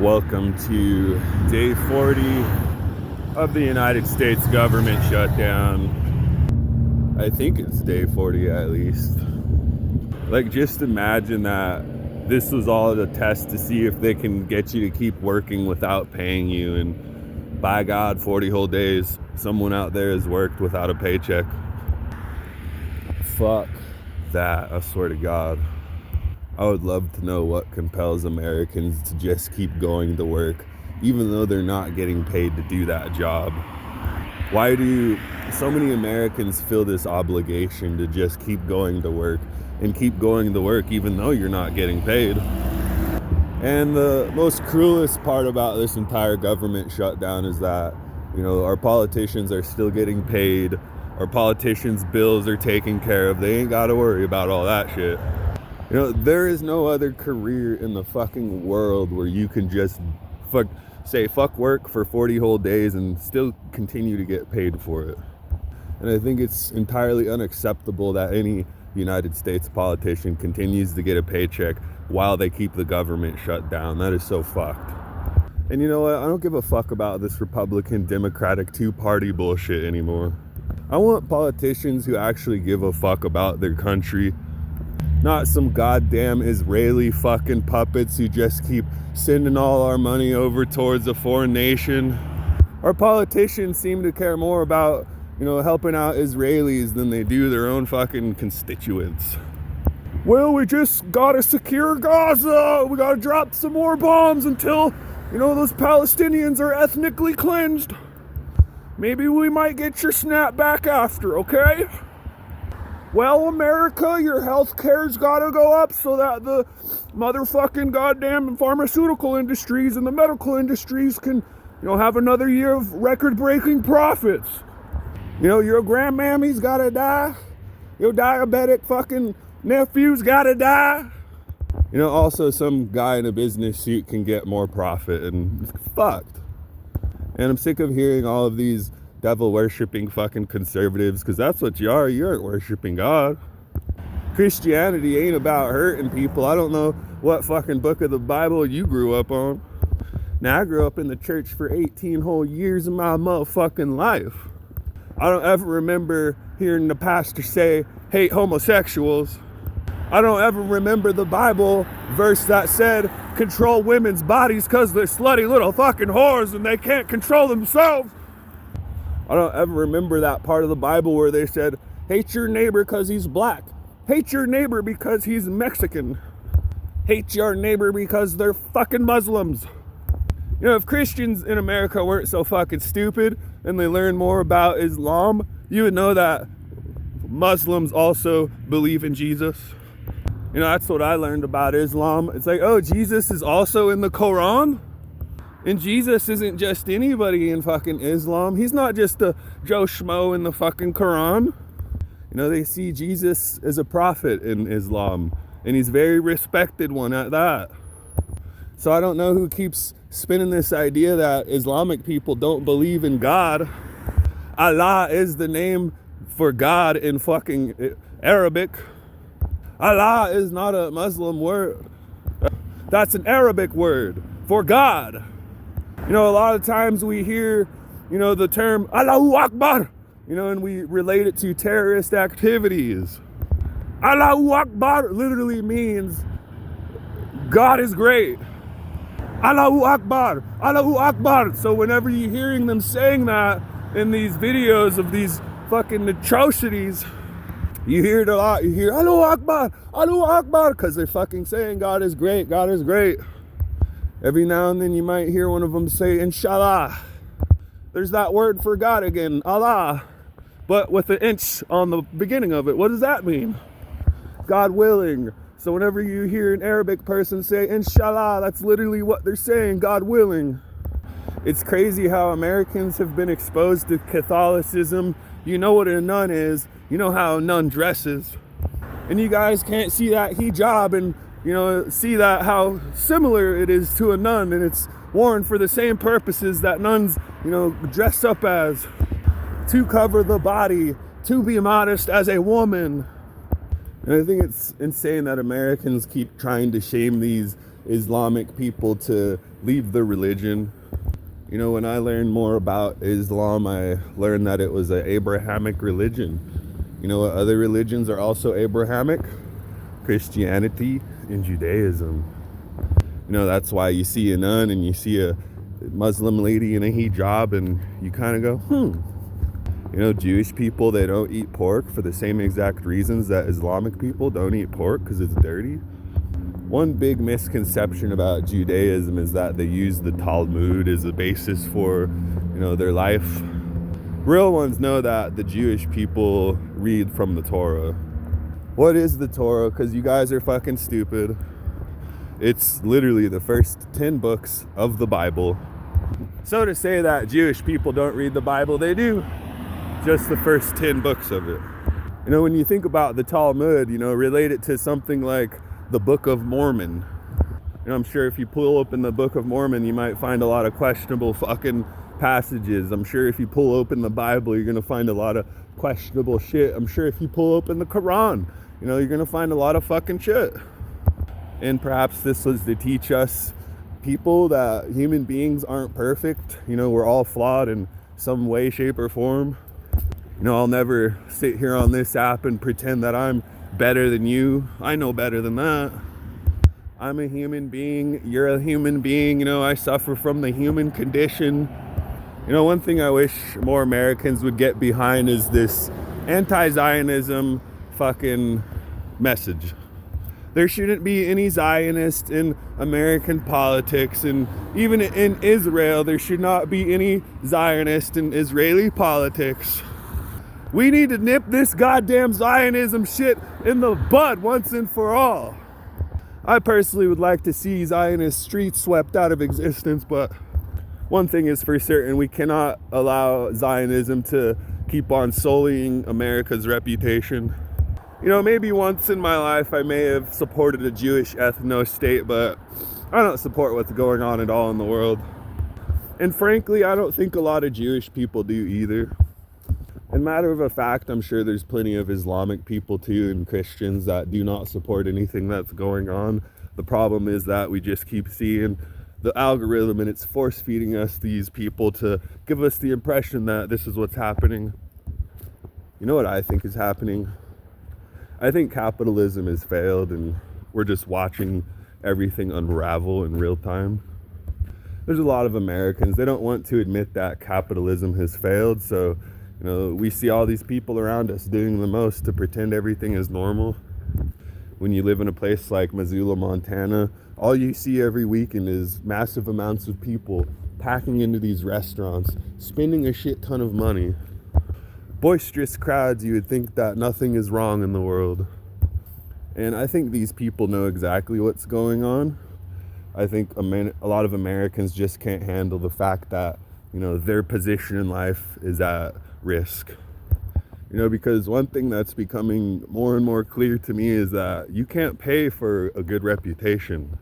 Welcome to day 40 of the United States government shutdown. I think it's day 40 at least. Like, just imagine that this was all a test to see if they can get you to keep working without paying you. And by God, 40 whole days, someone out there has worked without a paycheck. Fuck that, I swear to God. I would love to know what compels Americans to just keep going to work, even though they're not getting paid to do that job. Why do so many Americans feel this obligation to just keep going to work and keep going to work even though you're not getting paid? And the most cruelest part about this entire government shutdown is that, our politicians are still getting paid. Our politicians' bills are taken care of. They ain't got to worry about all that shit. There is no other career in the fucking world where you can just fuck work for 40 whole days and still continue to get paid for it. And I think it's entirely unacceptable that any United States politician continues to get a paycheck while they keep the government shut down. That is so fucked. And you know what? I don't give a fuck about this Republican Democratic two-party bullshit anymore. I want politicians who actually give a fuck about their country. Not some goddamn Israeli fucking puppets who just keep sending all our money over towards a foreign nation. Our politicians seem to care more about, helping out Israelis than they do their own fucking constituents. Well, we just gotta secure Gaza. We gotta drop some more bombs until, those Palestinians are ethnically cleansed. Maybe we might get your snap back after, okay? Well, America, your health care's gotta go up so that the motherfucking goddamn pharmaceutical industries and the medical industries can, have another year of record-breaking profits. Your grandmammy's gotta die. Your diabetic fucking nephew's gotta die. Also some guy in a business suit can get more profit, and it's fucked. And I'm sick of hearing all of these devil-worshipping fucking conservatives, because that's what you are. You aren't worshiping God. Christianity ain't about hurting people. I don't know what fucking book of the Bible you grew up on. Now, I grew up in the church for 18 whole years of my motherfucking life. I don't ever remember hearing the pastor say, hate homosexuals. I don't ever remember the Bible verse that said, control women's bodies because they're slutty little fucking whores and they can't control themselves. I don't ever remember that part of the Bible where they said, hate your neighbor because he's black. Hate your neighbor because he's Mexican. Hate your neighbor because they're fucking Muslims. If Christians in America weren't so fucking stupid and they learned more about Islam, you would know that Muslims also believe in Jesus. That's what I learned about Islam. It's like, oh, Jesus is also in the Quran? And Jesus isn't just anybody in fucking Islam. He's not just a Joe Schmo in the fucking Quran. They see Jesus as a prophet in Islam. And he's a very respected one at that. So I don't know who keeps spinning this idea that Islamic people don't believe in God. Allah is the name for God in fucking Arabic. Allah is not a Muslim word. That's an Arabic word for God. A lot of times we hear, the term Allahu Akbar, and we relate it to terrorist activities. Allahu Akbar literally means God is great. Allahu Akbar, Allahu Akbar. So whenever you're hearing them saying that in these videos of these fucking atrocities, you hear it a lot. You hear Allahu Akbar, Allahu Akbar, because they're fucking saying God is great, God is great. Every now and then you might hear one of them say, Inshallah. There's that word for God again, Allah, but with an inch on the beginning of it. What does that mean? God willing. So whenever you hear an Arabic person say, Inshallah, that's literally what they're saying, God willing. It's crazy how Americans have been exposed to Catholicism. You know what a nun is. You know how a nun dresses. And you guys can't see that hijab and see that how similar it is to a nun, and it's worn for the same purposes that nuns, dress up as, to cover the body, to be modest as a woman. And I think it's insane that Americans keep trying to shame these Islamic people to leave their religion. You know, when I learned more about Islam, I learned that it was an Abrahamic religion. You know what other religions are also Abrahamic? Christianity and Judaism. You know, that's why you see a nun and you see a Muslim lady in a hijab and you kind of go, You know, Jewish people, they don't eat pork for the same exact reasons that Islamic people don't eat pork, because it's dirty. One big misconception about Judaism is that they use the Talmud as a basis for, you know, their life. Real ones know that the Jewish people read from the Torah. What is the Torah? Because you guys are fucking stupid. It's literally the first 10 books of the Bible. So to say that Jewish people don't read the Bible, they do. Just the first 10 books of it. You know, when you think about the Talmud, you know, relate it to something like the Book of Mormon. You know, I'm sure if you pull open the Book of Mormon, you might find a lot of questionable fucking passages. I'm sure if you pull open the Bible, you're going to find a lot of questionable shit. I'm sure if you pull open the Quran, you know, you're going to find a lot of fucking shit. And perhaps this was to teach us people that human beings aren't perfect. You know, we're all flawed in some way, shape, or form. You know, I'll never sit here on this app and pretend that I'm better than you. I know better than that. I'm a human being. You're a human being. You know, I suffer from the human condition. You know, one thing I wish more Americans would get behind is this anti-Zionism fucking message. There shouldn't be any Zionist in American politics, and even in Israel, there should not be any Zionist in Israeli politics. We need to nip this goddamn Zionism shit in the bud once and for all. I personally would like to see Zionist streets swept out of existence, but one thing is for certain, we cannot allow Zionism to keep on sullying America's reputation. You know, maybe once in my life I may have supported a Jewish ethno-state, but I don't support what's going on at all in the world. And frankly, I don't think a lot of Jewish people do either. And matter of fact, I'm sure there's plenty of Islamic people too and Christians that do not support anything that's going on. The problem is that we just keep seeing the algorithm and it's force feeding us these people to give us the impression that this is what's happening. You know what I think is happening? I think capitalism has failed and we're just watching everything unravel in real time. There's a lot of Americans, they don't want to admit that capitalism has failed, so you know, we see all these people around us doing the most to pretend everything is normal. When you live in a place like Missoula, Montana, all you see every weekend is massive amounts of people packing into these restaurants, spending a shit ton of money. Boisterous crowds, you would think that nothing is wrong in the world. And I think these people know exactly what's going on. I think a lot of Americans just can't handle the fact that, you know, their position in life is at risk. You know, because one thing that's becoming more and more clear to me is that you can't pay for a good reputation.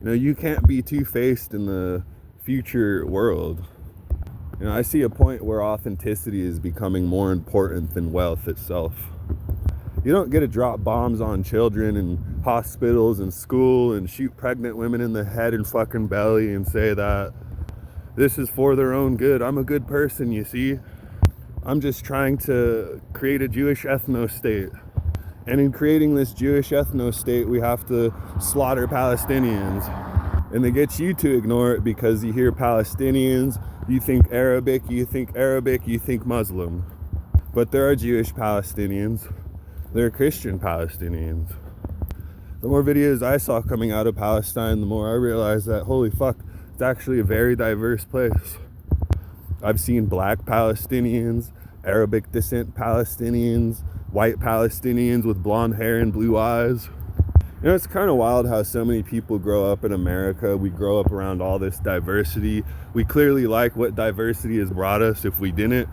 You know, you can't be two-faced in the future world. You know, I see a point where authenticity is becoming more important than wealth itself. You don't get to drop bombs on children in hospitals and school and shoot pregnant women in the head and fucking belly and say that this is for their own good. I'm a good person, you see. I'm just trying to create a Jewish ethno-state. And in creating this Jewish ethno-state, we have to slaughter Palestinians. And they get you to ignore it because you hear Palestinians, you think Arabic, you think Muslim. But there are Jewish Palestinians. There are Christian Palestinians. The more videos I saw coming out of Palestine, the more I realized that, holy fuck, it's actually a very diverse place. I've seen black Palestinians, Arabic descent Palestinians, white Palestinians with blonde hair and blue eyes. You know, it's kind of wild how so many people grow up in America. We grow up around all this diversity. We clearly like what diversity has brought us. If we didn't,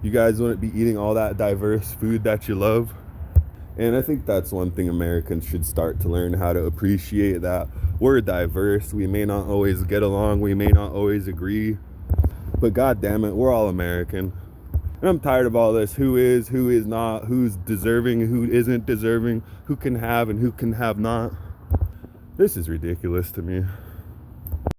you guys wouldn't be eating all that diverse food that you love. And I think that's one thing Americans should start to learn, how to appreciate that we're diverse. We may not always get along. We may not always agree. But God damn it, we're all American. And I'm tired of all this. Who is not, who's deserving, who isn't deserving, who can have and who can have not. This is ridiculous to me.